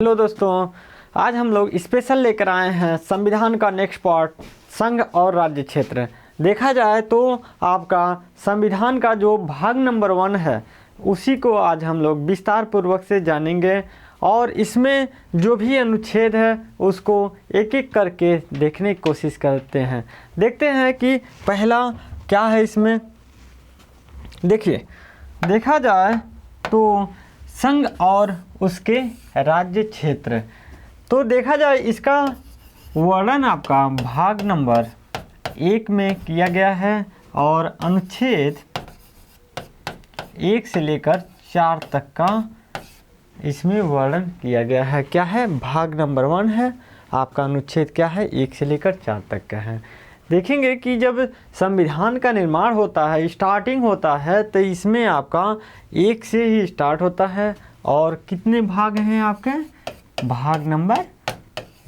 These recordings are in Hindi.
हेलो दोस्तों, आज हम लोग स्पेशल लेकर आए हैं संविधान का नेक्स्ट पार्ट, संघ और राज्य क्षेत्र। देखा जाए तो आपका संविधान का जो भाग नंबर 1 है उसी को आज हम लोग विस्तार पूर्वक से जानेंगे और इसमें जो भी अनुच्छेद है उसको एक एक करके देखने की कोशिश करते हैं। देखते हैं कि पहला क्या है इसमें। देखिए, देखा जाए तो संघ और उसके राज्य क्षेत्र, तो देखा जाए इसका वर्णन आपका भाग नंबर 1 में किया गया है और अनुच्छेद 1 से लेकर 4 तक का इसमें वर्णन किया गया है। क्या है? भाग नंबर 1 है आपका। अनुच्छेद क्या है? 1 से लेकर 4 तक का है। देखेंगे कि जब संविधान का निर्माण होता है, स्टार्टिंग होता है, तो इसमें आपका 1 से ही स्टार्ट होता है और कितने भाग हैं आपके? भाग नंबर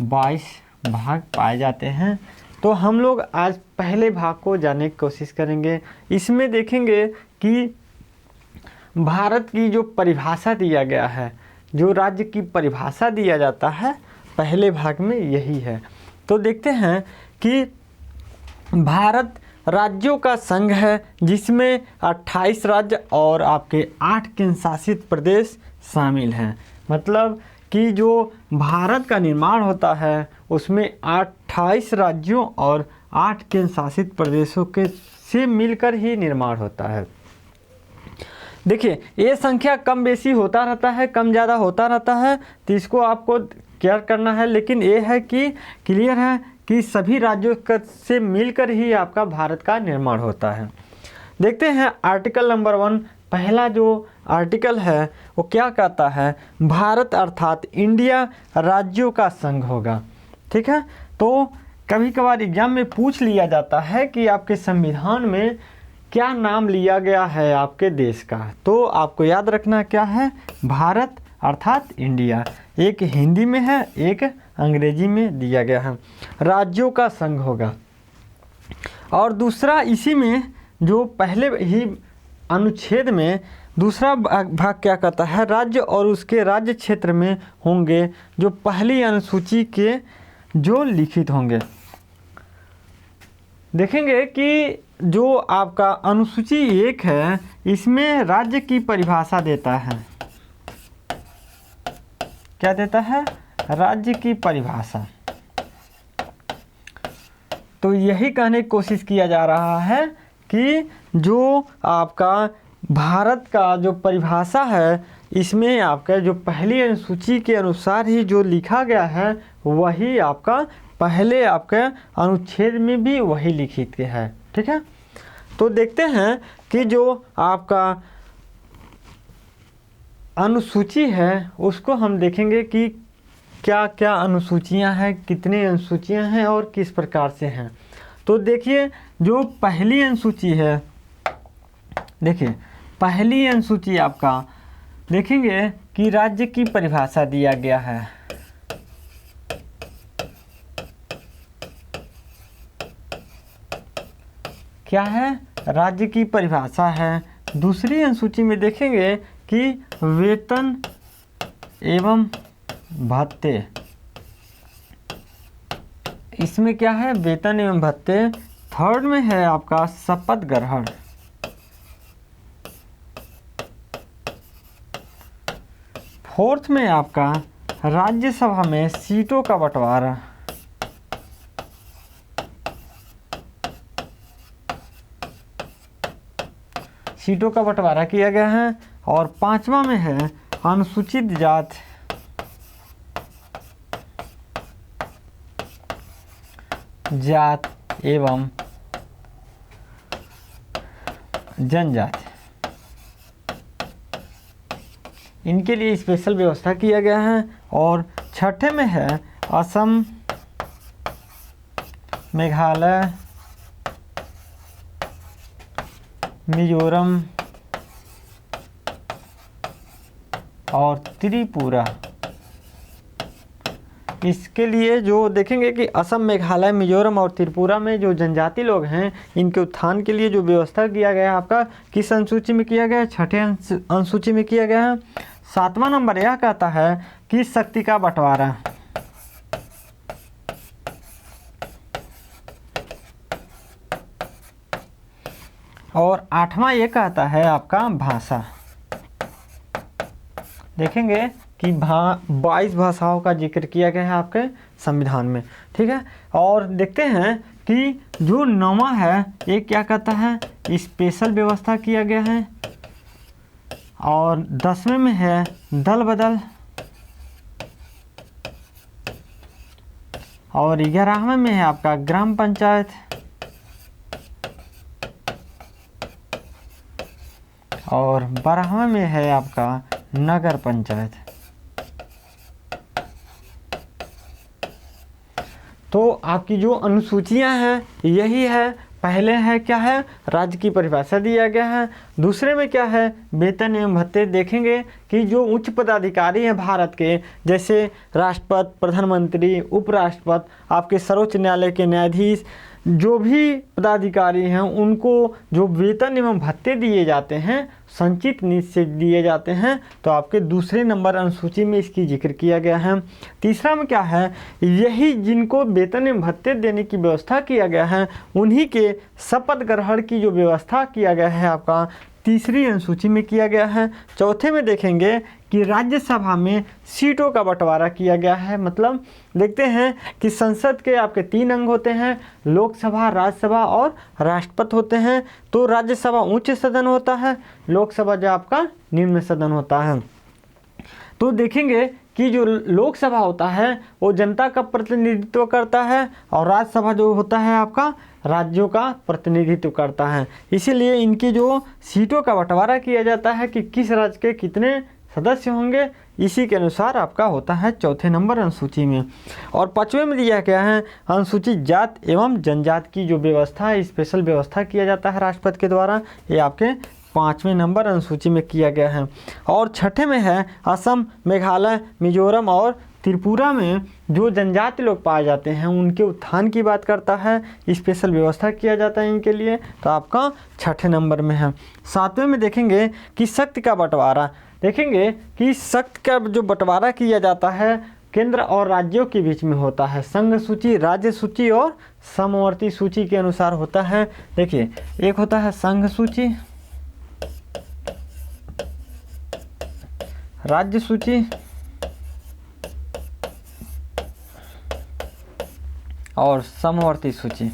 22 भाग पाए जाते हैं। तो हम लोग आज पहले भाग को जानने की कोशिश करेंगे। इसमें देखेंगे कि भारत की जो परिभाषा दिया गया है, जो राज्य की परिभाषा दिया जाता है, पहले भाग में यही है। तो देखते हैं कि भारत राज्यों का संघ है जिसमें 28 राज्य और आपके 8 केंद्र शासित प्रदेश शामिल हैं। मतलब कि जो भारत का निर्माण होता है उसमें 28 राज्यों और 8 केंद्र शासित प्रदेशों के से मिलकर ही निर्माण होता है। देखिए, ये संख्या कम बेसी होता रहता है, कम ज़्यादा होता रहता है, तो इसको आपको केयर करना है। लेकिन ये है कि क्लियर है कि सभी राज्यों से मिलकर ही आपका भारत का निर्माण होता है। देखते हैं आर्टिकल नंबर 1, पहला जो आर्टिकल है वो क्या कहता है? भारत अर्थात इंडिया राज्यों का संघ होगा। ठीक है, तो कभी कभार एग्जाम में पूछ लिया जाता है कि आपके संविधान में क्या नाम लिया गया है आपके देश का, तो आपको याद रखना क्या है? भारत अर्थात इंडिया। एक हिंदी में है, एक अंग्रेजी में दिया गया है। राज्यों का संघ होगा। और दूसरा, इसी में जो पहले ही अनुच्छेद में दूसरा भाग क्या कहता है? राज्य और उसके राज्य क्षेत्र में होंगे जो पहली अनुसूची के जो लिखित होंगे। देखेंगे कि जो आपका अनुसूची 1 है इसमें राज्य की परिभाषा देता है। क्या देता है? राज्य की परिभाषा। तो यही कहने की कोशिश किया जा रहा है कि जो आपका भारत का जो परिभाषा है इसमें आपका जो पहली अनुसूची के अनुसार ही जो लिखा गया है वही आपका पहले आपके अनुच्छेद में भी वही लिखित है। ठीक है, तो देखते हैं कि जो आपका अनुसूची है उसको हम देखेंगे कि क्या क्या अनुसूचियां हैं, कितनी अनुसूचियां हैं और किस प्रकार से हैं। तो देखिए, जो पहली अनुसूची है, देखिए पहली अनुसूची आपका देखेंगे कि राज्य की परिभाषा दिया गया है। क्या है? राज्य की परिभाषा है। दूसरी अनुसूची में देखेंगे कि वेतन एवं भत्ते। इसमें क्या है? वेतन एवं भत्ते। थर्ड में है आपका शपथ ग्रहण। फोर्थ में आपका राज्यसभा में सीटों का बंटवारा। सीटों का बंटवारा किया गया है। और 5वां में है अनुसूचित जात एवं जनजाति। इनके लिए स्पेशल व्यवस्था किया गया है। और 6ठे में है असम, मेघालय, मिजोरम और त्रिपुरा। इसके लिए जो देखेंगे कि असम, मेघालय, मिजोरम और त्रिपुरा में जो जनजाति लोग हैं इनके उत्थान के लिए जो व्यवस्था किया गया है आपका किस अनुसूची में किया गया है? 6ठे अनुसूची में किया गया है। 7वां नंबर यह कहता है कि शक्ति का बंटवारा। और 8वां ये कहता है आपका भाषा। देखेंगे कि 22 भाषाओं का जिक्र किया गया है आपके संविधान में, ठीक है। और देखते हैं कि जो 9वां है ये क्या कहता है, स्पेशल व्यवस्था किया गया है। और 10वें में है दल बदल। और 11वें में है आपका ग्राम पंचायत। और 12वें में है आपका नगर पंचायत। तो आपकी जो अनुसूचियां हैं यही है। पहले है क्या है, राज्य की परिभाषा दिया गया है। दूसरे में क्या है, वेतन एवं भत्ते। देखेंगे कि जो उच्च पदाधिकारी हैं भारत के, जैसे राष्ट्रपति, प्रधानमंत्री, उपराष्ट्रपति, आपके सर्वोच्च न्यायालय के न्यायाधीश, जो भी पदाधिकारी हैं उनको जो वेतन एवं भत्ते दिए जाते हैं संचित निधि से दिए जाते हैं। तो आपके दूसरे नंबर अनुसूची में इसकी जिक्र किया गया है। तीसरा में क्या है, यही जिनको वेतन एवं भत्ते देने की व्यवस्था किया गया है उन्हीं के शपथ ग्रहण की जो व्यवस्था किया गया है आपका तीसरी अनुसूची में किया गया है। चौथे में देखेंगे कि राज्यसभा में सीटों का बंटवारा किया गया है। मतलब देखते हैं कि संसद के आपके 3 अंग होते हैं, लोकसभा, राज्यसभा और राष्ट्रपति होते हैं। तो राज्यसभा उच्च सदन होता है, लोकसभा जो आपका निम्न सदन होता है। तो देखेंगे कि जो लोकसभा होता है वो जनता का प्रतिनिधित्व करता है और राज्यसभा जो होता है आपका राज्यों का प्रतिनिधित्व करता है। इसीलिए इनकी जो सीटों का बंटवारा किया जाता है कि किस राज्य के कितने सदस्य होंगे, इसी के अनुसार आपका होता है चौथे नंबर अनुसूची में। और 5वें में दिया गया है अनुसूचित जात एवं जनजाति की जो व्यवस्था है, स्पेशल व्यवस्था किया जाता है राष्ट्रपति के द्वारा, ये आपके 5वें नंबर अनुसूची में किया गया है। और 6ठे में है असम, मेघालय, मिजोरम और त्रिपुरा में जो जनजाति लोग पाए जाते हैं उनके उत्थान की बात करता है, स्पेशल व्यवस्था किया जाता है इनके लिए। तो आपका 6ठे नंबर में है। 7वें में देखेंगे कि शक्ति का बंटवारा। देखेंगे कि शक्ति का जो बंटवारा किया जाता है केंद्र और राज्यों के बीच में होता है। संघ सूची, राज्य सूची और समवर्ती सूची के अनुसार होता है। देखिए, एक होता है संघ सूची, राज्य सूची और समवर्ती सूची।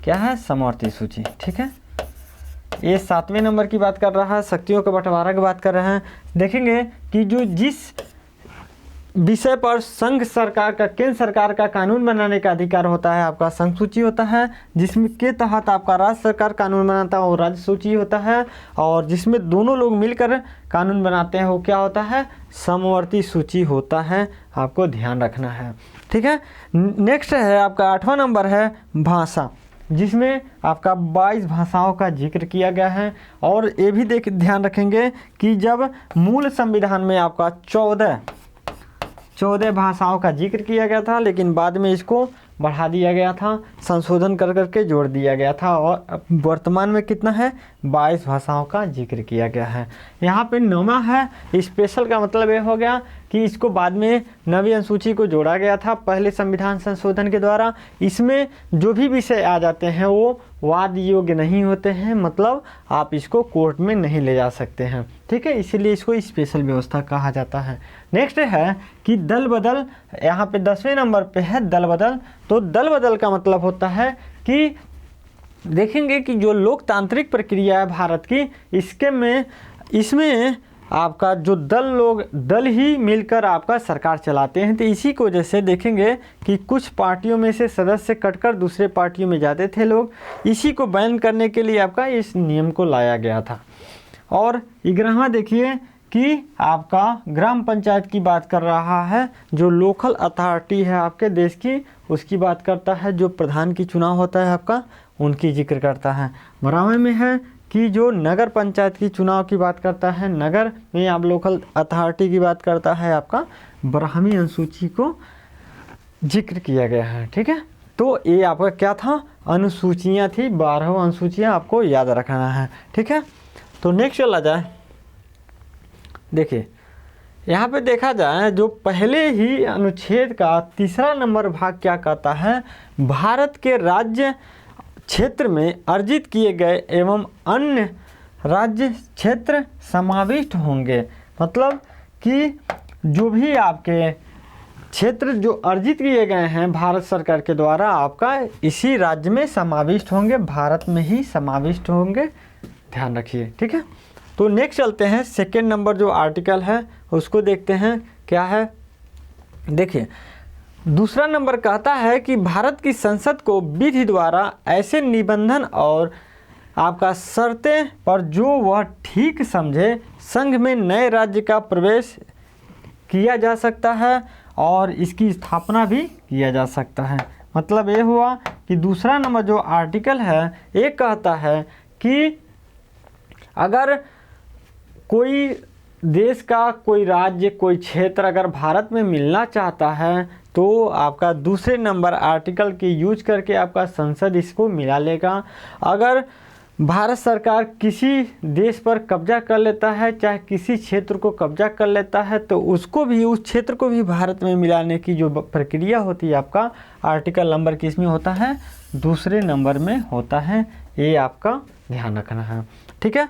क्या है, समवर्ती सूची, ठीक है। ये 7वें नंबर की बात कर रहा है, शक्तियों के बंटवारा की बात कर रहे हैं। देखेंगे कि जो जिस विषय पर संघ सरकार का, केंद्र सरकार का कानून बनाने का अधिकार होता है आपका संघ सूची होता है, जिसमें के तहत आपका राज्य सरकार कानून बनाता है वो राज्य सूची होता है, और जिसमें दोनों लोग मिलकर कानून बनाते हैं वो क्या होता है, समवर्ती सूची होता है। आपको ध्यान रखना है, ठीक है। नेक्स्ट है आपका 8वां नंबर है भाषा, जिसमें आपका 22 भाषाओं का जिक्र किया गया है। और ये भी ध्यान रखेंगे कि जब मूल संविधान में आपका 14 भाषाओं का जिक्र किया गया था, लेकिन बाद में इसको बढ़ा दिया गया था, संशोधन कर करके जोड़ दिया गया था, और वर्तमान में कितना है, 22 भाषाओं का जिक्र किया गया है। यहाँ पे 9वां है स्पेशल का मतलब ये हो गया कि इसको बाद में 9वीं अनुसूची को जोड़ा गया था पहले संविधान संशोधन के द्वारा। इसमें जो भी विषय आ जाते हैं वो वाद योग्य नहीं होते हैं, मतलब आप इसको कोर्ट में नहीं ले जा सकते हैं, ठीक है। इसीलिए इसको स्पेशल व्यवस्था कहा जाता है। नेक्स्ट है कि दल बदल, यहाँ पे 10वें नंबर पे है दल बदल। तो दल बदल का मतलब होता है कि देखेंगे कि जो लोकतांत्रिक प्रक्रिया है भारत की, इसमें आपका जो दल ही मिलकर आपका सरकार चलाते हैं। तो इसी की वजह से देखेंगे कि कुछ पार्टियों में से सदस्य कटकर दूसरे पार्टियों में जाते थे लोग, इसी को बैन करने के लिए आपका इस नियम को लाया गया था। और 11वां देखिए कि आपका ग्राम पंचायत की बात कर रहा है, जो लोकल अथॉरिटी है आपके देश की, उसकी बात करता है। जो प्रधान की चुनाव होता है आपका, उनकी जिक्र करता है। 12वें में है कि जो नगर पंचायत की चुनाव की बात करता है, नगर में आप लोकल अथॉरिटी की बात करता है, आपका 12वीं अनुसूची को जिक्र किया गया है, ठीक है। तो ये आपका क्या था, अनुसूचियाँ थी, 12 अनुसूचियाँ आपको याद रखना है, ठीक है। तो नेक्स्ट चला जाए देखिए यहाँ पे देखा जाए जो पहले ही अनुच्छेद का तीसरा नंबर भाग क्या कहता है, भारत के राज्य क्षेत्र में अर्जित किए गए एवं अन्य राज्य क्षेत्र समाविष्ट होंगे। मतलब कि जो भी आपके क्षेत्र जो अर्जित किए गए हैं भारत सरकार के द्वारा आपका इसी राज्य में समाविष्ट होंगे, भारत में ही समाविष्ट होंगे, ध्यान रखिए। ठीक है, तो नेक्स्ट चलते हैं, सेकेंड नंबर जो आर्टिकल है उसको देखते हैं क्या है। देखिए दूसरा नंबर कहता है कि भारत की संसद को विधि द्वारा ऐसे निबंधन और आपका शर्तें पर जो वह ठीक समझे संघ में नए राज्य का प्रवेश किया जा सकता है और इसकी स्थापना भी किया जा सकता है। मतलब ये हुआ कि दूसरा नंबर जो आर्टिकल है ये कहता है कि अगर कोई देश का कोई राज्य कोई क्षेत्र अगर भारत में मिलना चाहता है तो आपका दूसरे नंबर आर्टिकल के यूज करके आपका संसद इसको मिला लेगा। अगर भारत सरकार किसी देश पर कब्जा कर लेता है, चाहे किसी क्षेत्र को कब्जा कर लेता है, तो उसको भी उस क्षेत्र को भी भारत में मिलाने की जो प्रक्रिया होती है आपका आर्टिकल नंबर किस में होता है, दूसरे नंबर में होता है। ये आपका ध्यान रखना है। ठीक है,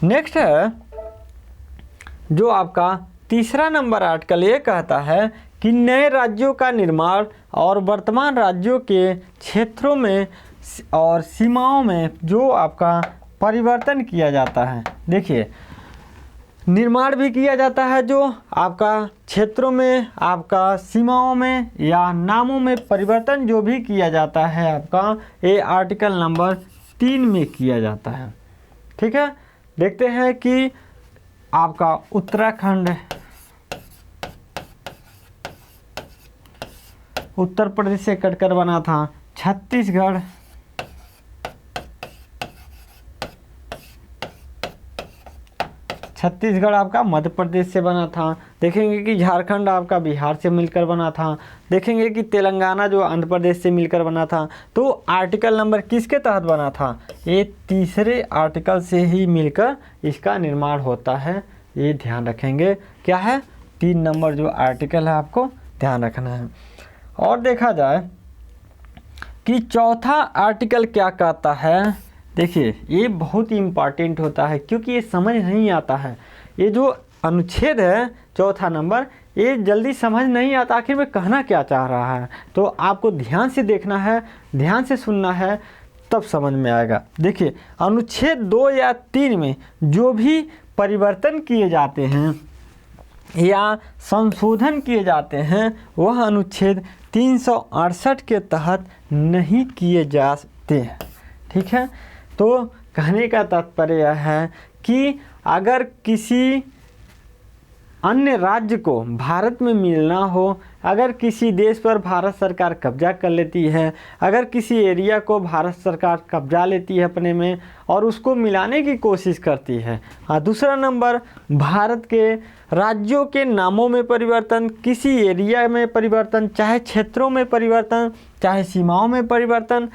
नेक्स्ट है जो आपका तीसरा नंबर आर्टिकल ये कहता है कि नए राज्यों का निर्माण और वर्तमान राज्यों के क्षेत्रों में और सीमाओं में जो आपका परिवर्तन किया जाता है। देखिए निर्माण भी किया जाता है जो आपका क्षेत्रों में आपका सीमाओं में या नामों में परिवर्तन जो भी किया जाता है आपका ये आर्टिकल नंबर 3 में किया जाता है। ठीक है, देखते हैं कि आपका उत्तराखंड उत्तर प्रदेश से कटकर बना था, छत्तीसगढ़ आपका मध्य प्रदेश से बना था। देखेंगे कि झारखंड आपका बिहार से मिलकर बना था। देखेंगे कि तेलंगाना जो आंध्र प्रदेश से मिलकर बना था। तो आर्टिकल नंबर किसके तहत बना था, ये तीसरे आर्टिकल से ही मिलकर इसका निर्माण होता है। ये ध्यान रखेंगे। क्या है, 3 नंबर जो आर्टिकल है आपको ध्यान रखना है। और देखा जाए कि चौथा आर्टिकल क्या कहता है। देखिए ये बहुत ही इम्पॉर्टेंट होता है क्योंकि ये समझ नहीं आता है। ये जो अनुच्छेद है चौथा नंबर ये जल्दी समझ नहीं आता आखिर में कहना क्या चाह रहा है। तो आपको ध्यान से देखना है, ध्यान से सुनना है, तब समझ में आएगा। देखिए अनुच्छेद 2 या 3 में जो भी परिवर्तन किए जाते हैं या संशोधन किए जाते हैं वह अनुच्छेद 368 के तहत नहीं किए जाते हैं। ठीक है, तो कहने का तात्पर्य यह है कि अगर किसी अन्य राज्य को भारत में मिलना हो, अगर किसी देश पर भारत सरकार कब्जा कर लेती है, अगर किसी एरिया को भारत सरकार कब्जा लेती है अपने में और उसको मिलाने की कोशिश करती है। हाँ, दूसरा नंबर भारत के राज्यों के नामों में परिवर्तन, किसी एरिया में परिवर्तन, चाहे क्षेत्रों में परिवर्तन, चाहे सीमाओं में परिवर्तन,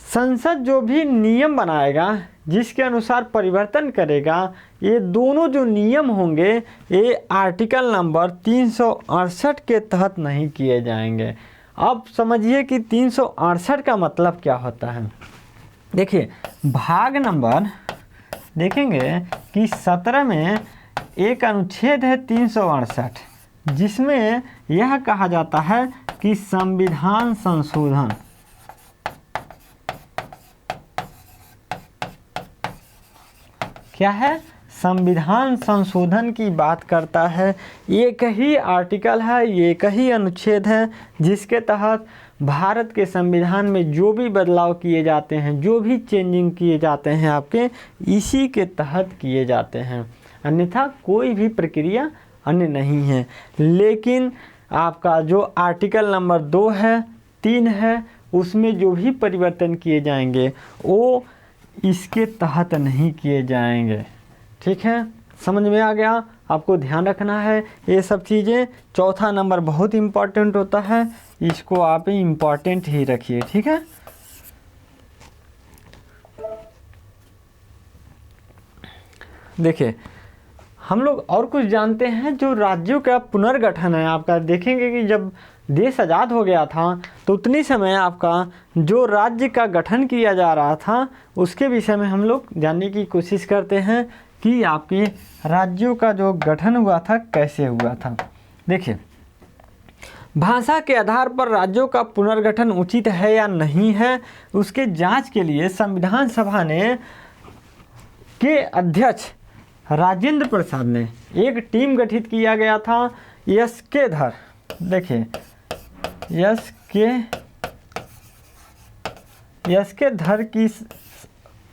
संसद जो भी नियम बनाएगा जिसके अनुसार परिवर्तन करेगा, ये दोनों जो नियम होंगे ये आर्टिकल नंबर 368 के तहत नहीं किए जाएंगे। अब समझिए कि 368 का मतलब क्या होता है। देखिए भाग नंबर देखेंगे कि 17 में एक अनुच्छेद है 368 जिसमें यह कहा जाता है कि संविधान संशोधन, क्या है, संविधान संशोधन की बात करता है। एक ही आर्टिकल है, एक ही अनुच्छेद है जिसके तहत भारत के संविधान में जो भी बदलाव किए जाते हैं, जो भी चेंजिंग किए जाते हैं आपके इसी के तहत किए जाते हैं, अन्यथा कोई भी प्रक्रिया अन्य नहीं है। लेकिन आपका जो आर्टिकल नंबर 2 है 3 है उसमें जो भी परिवर्तन किए जाएंगे वो इसके तहत नहीं किए जाएंगे। ठीक है, समझ में आ गया। आपको ध्यान रखना है ये सब चीज़ें। चौथा नंबर बहुत इम्पॉर्टेंट होता है, इसको आप इम्पॉर्टेंट ही रखिए। ठीक है, देखिए हम लोग और कुछ जानते हैं जो राज्यों का पुनर्गठन है आपका। देखेंगे कि जब देश आज़ाद हो गया था तो उतनी समय आपका जो राज्य का गठन किया जा रहा था उसके विषय में हम लोग जानने की कोशिश करते हैं कि आपके राज्यों का जो गठन हुआ था कैसे हुआ था। देखिए, भाषा के आधार पर राज्यों का पुनर्गठन उचित है या नहीं है, उसके जांच के लिए संविधान सभा ने के अध्यक्ष राजेंद्र प्रसाद ने एक टीम गठित किया गया था। यस के धर, देखिए यस के धर की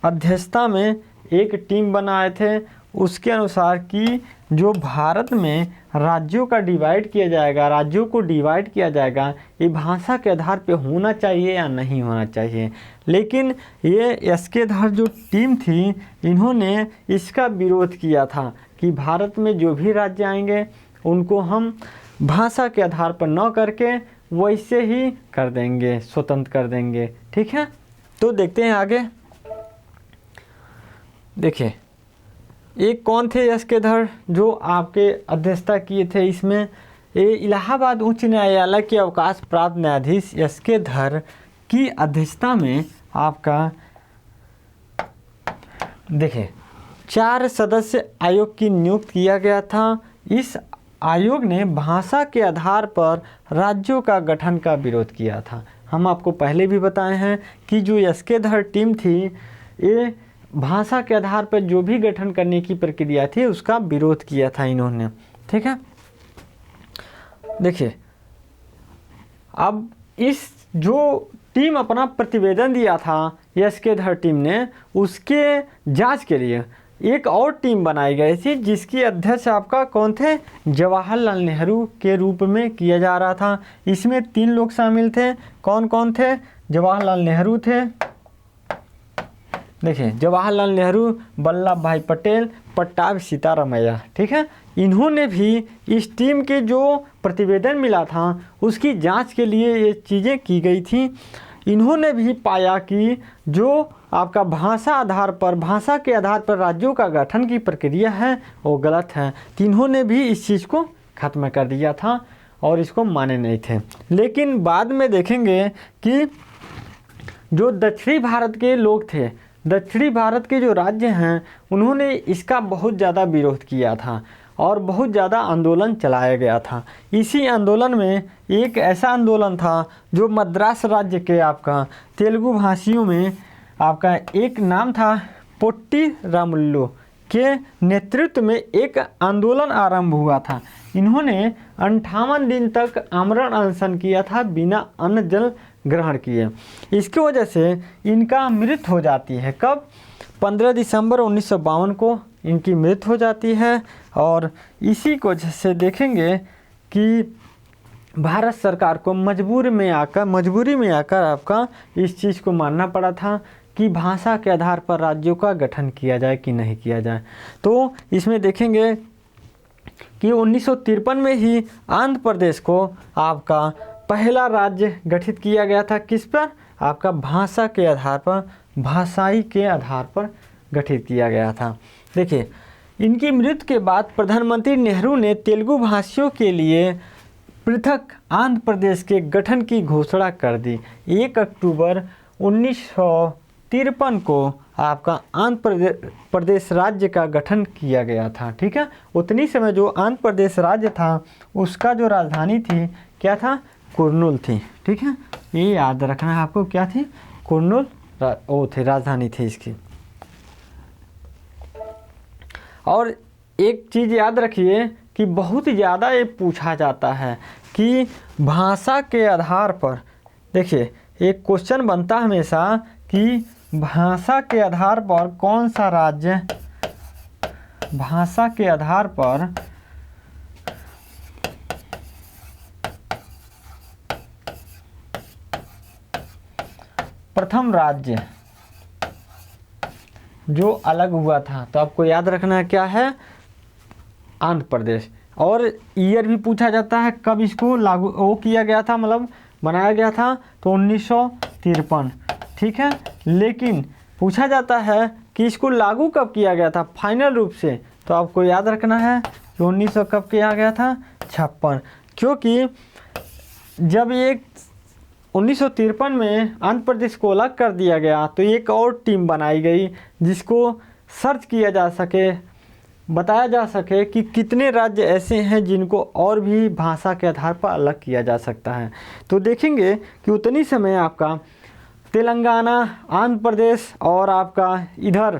अध्यक्षता में एक टीम बनाए थे। उसके अनुसार कि जो भारत में राज्यों का डिवाइड किया जाएगा, राज्यों को डिवाइड किया जाएगा, ये भाषा के आधार पे होना चाहिए या नहीं होना चाहिए। लेकिन ये एस के धर जो टीम थी, इन्होंने इसका विरोध किया था कि भारत में जो भी राज्य आएंगे उनको हम भाषा के आधार पर न करके वैसे ही कर देंगे, स्वतंत्र कर देंगे। ठीक है, तो देखते हैं आगे। देखिए, एक कौन थे यस के धर जो आपके अध्यक्षता किए थे इसमें, ये इलाहाबाद उच्च न्यायालय के अवकाश प्राप्त न्यायाधीश यस के धर की अध्यक्षता में आपका देखिए 4 सदस्य आयोग की नियुक्त किया गया था। इस आयोग ने भाषा के आधार पर राज्यों का गठन का विरोध किया था। हम आपको पहले भी बताए हैं कि जो यस के धर टीम थी, ये भाषा के आधार पर जो भी गठन करने की प्रक्रिया थी उसका विरोध किया था इन्होंने। ठीक है, देखिए, अब इस जो टीम अपना प्रतिवेदन दिया था यस के धर टीम ने, उसके जांच के लिए एक और टीम बनाई गई थी जिसकी अध्यक्ष आपका कौन थे, जवाहरलाल नेहरू के रूप में किया जा रहा था। इसमें 3 लोग शामिल थे। कौन कौन थे? जवाहरलाल नेहरू थे, देखिए जवाहरलाल नेहरू, वल्लभ भाई पटेल, पट्टाभी सीतारामैया। ठीक है, इन्होंने भी इस टीम के जो प्रतिवेदन मिला था उसकी जांच के लिए ये चीज़ें की गई थी। इन्होंने भी पाया कि जो आपका भाषा के आधार पर राज्यों का गठन की प्रक्रिया है वो गलत है। तो इन्होंने भी इस चीज़ को ख़त्म कर दिया था और इसको माने नहीं थे। लेकिन बाद में देखेंगे कि जो दक्षिणी भारत के लोग थे, दक्षिणी भारत के जो राज्य हैं, उन्होंने इसका बहुत ज़्यादा विरोध किया था और बहुत ज़्यादा आंदोलन चलाया गया था। इसी आंदोलन में एक ऐसा आंदोलन था जो मद्रास राज्य के आपका तेलुगु भाषियों में आपका एक नाम था पोट्टी रामुल्लू के नेतृत्व में एक आंदोलन आरंभ हुआ था। इन्होंने 58 दिन तक आमरण अनशन किया था बिना अन्न जल ग्रहण किए। इसकी वजह से इनका मृत्यु हो जाती है। कब? 15 दिसंबर 1952 को इनकी मृत्यु हो जाती है। और इसी की वजह से देखेंगे कि भारत सरकार को मजबूरी में आकर आपका इस चीज़ को मानना पड़ा था कि भाषा के आधार पर राज्यों का गठन किया जाए कि नहीं किया जाए। तो इसमें देखेंगे कि 1953 में ही आंध्र प्रदेश को आपका पहला राज्य गठित किया गया था। किस पर? आपका भाषा के आधार पर, भाषाई के आधार पर गठित किया गया था। देखिए, इनकी मृत्यु के बाद प्रधानमंत्री नेहरू ने तेलुगु भाषियों के लिए पृथक आंध्र प्रदेश के गठन की घोषणा कर दी। 1 अक्टूबर 1953 को आपका आंध्र प्रदेश राज्य का गठन किया गया था। ठीक है, उतनी समय जो आंध्र प्रदेश राज्य था उसका जो राजधानी थी क्या था? कुर्नूल थी। ठीक है, ये याद रखना है आपको, क्या थी? कुर्नूल वो थी, राजधानी थी इसकी। और एक चीज़ याद रखिए कि बहुत ज़्यादा ये पूछा जाता है कि भाषा के आधार पर, देखिए एक क्वेश्चन बनता है हमेशा कि भाषा के आधार पर कौन सा राज्य, भाषा के आधार पर प्रथम राज्य जो अलग हुआ था, तो आपको याद रखना है क्या है? आंध्र प्रदेश। और ईयर भी पूछा जाता है कब इसको लागू वो किया गया था, मतलब बनाया गया था, तो 1953। ठीक है, लेकिन पूछा जाता है कि इसको लागू कब किया गया था फाइनल रूप से, तो आपको याद रखना है कि 1900 कब किया गया था, 56। क्योंकि जब एक 1953 में आंध्र प्रदेश को अलग कर दिया गया तो एक और टीम बनाई गई जिसको सर्च किया जा सके, बताया जा सके कि कितने राज्य ऐसे हैं जिनको और भी भाषा के आधार पर अलग किया जा सकता है। तो देखेंगे कि उतनी समय आपका तेलंगाना, आंध्र प्रदेश और आपका इधर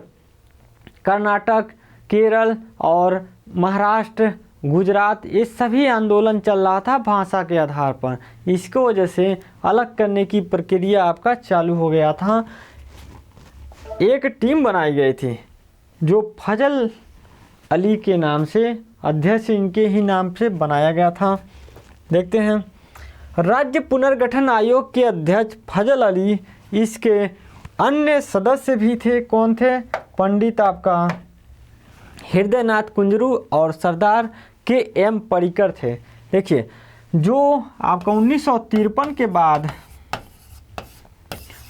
कर्नाटक, केरल और महाराष्ट्र, गुजरात, ये सभी आंदोलन चल रहा था भाषा के आधार पर। इसको वजह से अलग करने की प्रक्रिया आपका चालू हो गया था। एक टीम बनाई गई थी जो फजल अली के नाम से, अध्यक्ष इनके ही नाम से बनाया गया था। देखते हैं, राज्य पुनर्गठन आयोग के अध्यक्ष फजल अली, इसके अन्य सदस्य भी थे। कौन थे? पंडित आपका हृदयनाथ कुंजरू और सरदार के.एम. पर्रिकर थे। देखिए, जो आपका 1953 के बाद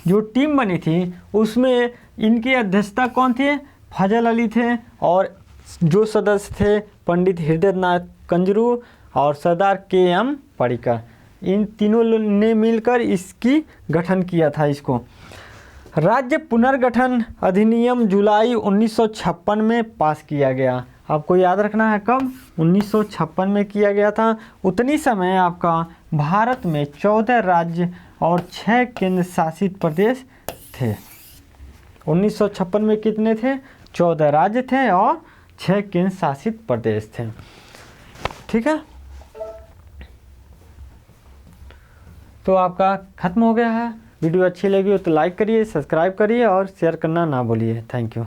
जो टीम बनी थी उसमें इनकी अध्यक्षता कौन थे? फजल अली थे, और जो सदस्य थे पंडित हृदयनाथ कुंजरू और सरदार के.एम. पर्रिकर। इन तीनों ने मिलकर इसकी गठन किया था। इसको राज्य पुनर्गठन अधिनियम जुलाई 1956 में पास किया गया। आपको याद रखना है कब? 1956 में किया गया था। उतनी समय आपका भारत में 14 राज्य और 6 केंद्र शासित प्रदेश थे। 1956 में कितने थे? 14 राज्य थे और 6 केंद्र शासित प्रदेश थे। ठीक है, तो आपका खत्म हो गया है। वीडियो अच्छी लगी हो तो लाइक करिए, सब्सक्राइब करिए और शेयर करना ना भूलिए। Thank you.